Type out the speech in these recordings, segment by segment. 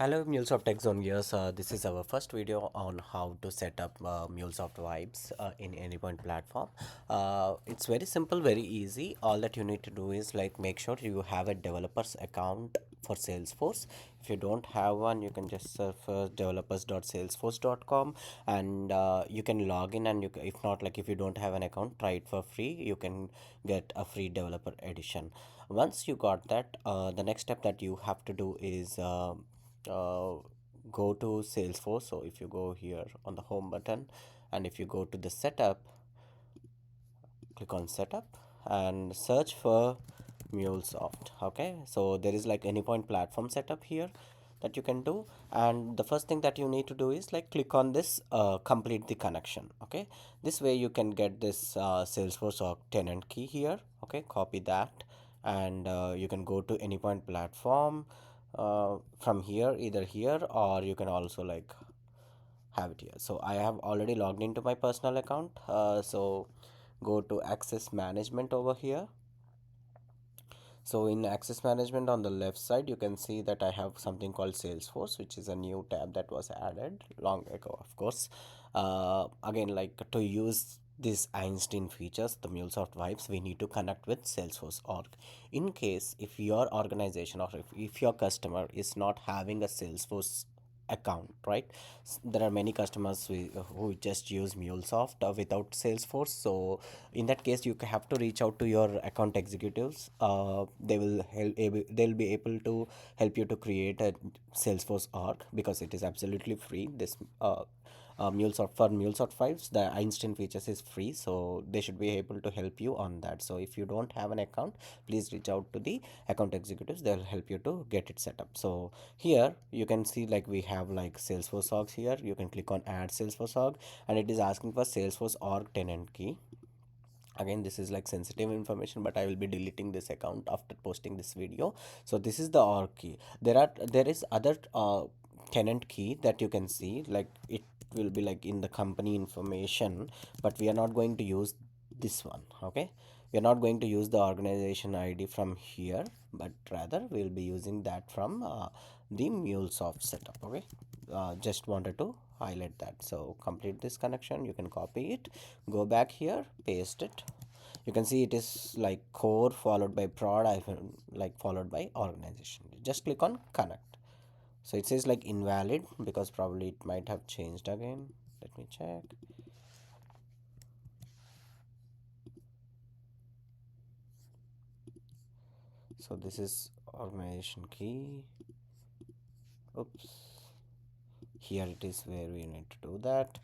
Hello, MuleSoft-TechZone viewers. This is our first video on how to set up MuleSoft Vibes in Anypoint platform. It's very simple, very easy. All that you need to do is like make sure you have a developer's account for Salesforce. If you don't have one, you can just search for developers.salesforce.com and you can log in. And if not, like if you don't have an account, try it for free. You can get a free developer edition. Once you got that, the next step that you have to do is uh, go to Salesforce. So if you go here on the home button and if you go to the setup, click on setup and search for MuleSoft. Okay, so there is like Anypoint platform setup here that you can do, and the first thing that you need to do is like click on this complete the connection. Okay, this way you can get this Salesforce or tenant key here. Okay, copy that and you can go to Anypoint platform from here, either here, or you can also like have it here. So I have already logged into my personal account, so go to access management over here. So in access management on the left side, you can see that I have something called Salesforce, which is a new tab that was added long ago, of course. Again, like to use these Einstein features, the MuleSoft vibes, we need to connect with Salesforce org. In case if your organization or if your customer is not having a Salesforce account, right? There are many customers who just use MuleSoft without Salesforce. So in that case, you have to reach out to your account executives. They'll be able to help you to create a Salesforce org because it is absolutely free. This MuleSoft 5s, the Einstein features is free, so they should be able to help you on that. So if you don't have an account, please reach out to the account executives. They'll help you to get it set up. So here you can see like we have like Salesforce orgs here. You can click on add Salesforce org and it is asking for Salesforce org tenant key. Again, this is like sensitive information, but I will be deleting this account after posting this video. So this is the org key. There is other tenant key that you can see, like it will be like in the company information, but we are not going to use this one. Okay, we are not going to use the organization ID from here, but rather we'll be using that from the MuleSoft setup. Okay, just wanted to highlight that. So complete this connection, you can copy it, go back here, paste it. You can see it is like core followed by prod like followed by organization. Just click on connect. So it says like invalid because probably it might have changed again. Let me check. So this is organization key. Oops, here it is where we need to do that.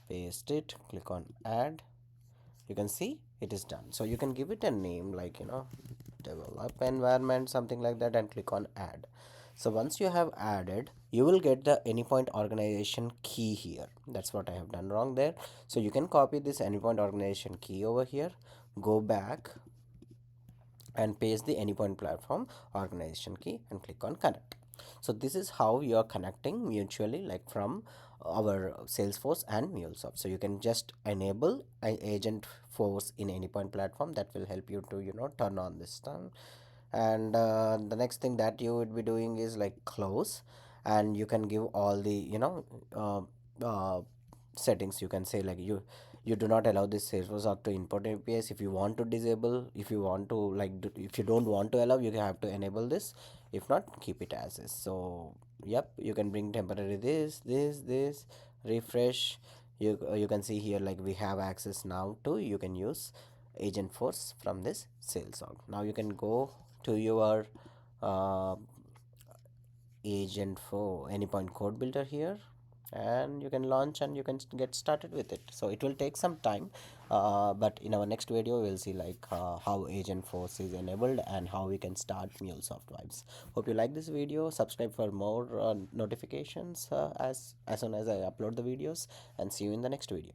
Paste it, click on add. You can see it is done. So you can give it a name like develop environment, something like that, and click on add. So once you have added, you will get the Anypoint organization key here. That's what I have done wrong there. So you can copy this Anypoint organization key over here, go back and paste the Anypoint platform organization key and click on connect. So this is how you are connecting mutually, like from our Salesforce and MuleSoft. So you can just enable an agent force in Anypoint platform. That will help you to turn on this time. And the next thing that you would be doing is like close, and you can give all the uh, uh, settings. You can say like you do not allow this Salesforce app to import APIs. If you want to disable, if you want to if you don't want to allow, you have to enable this. If not, keep it as is. So yep, you can bring temporary this refresh. You can see here like we have access now to, you can use agent force from this sales org. Now you can go to your uh, agent for Anypoint code builder here, and you can launch and you can get started with it. So it will take some time, but in our next video we'll see like how agent force is enabled and how we can start MuleSoft vibes. Hope you like this video. Subscribe for more notifications as soon as I upload the videos, and see you in the next video.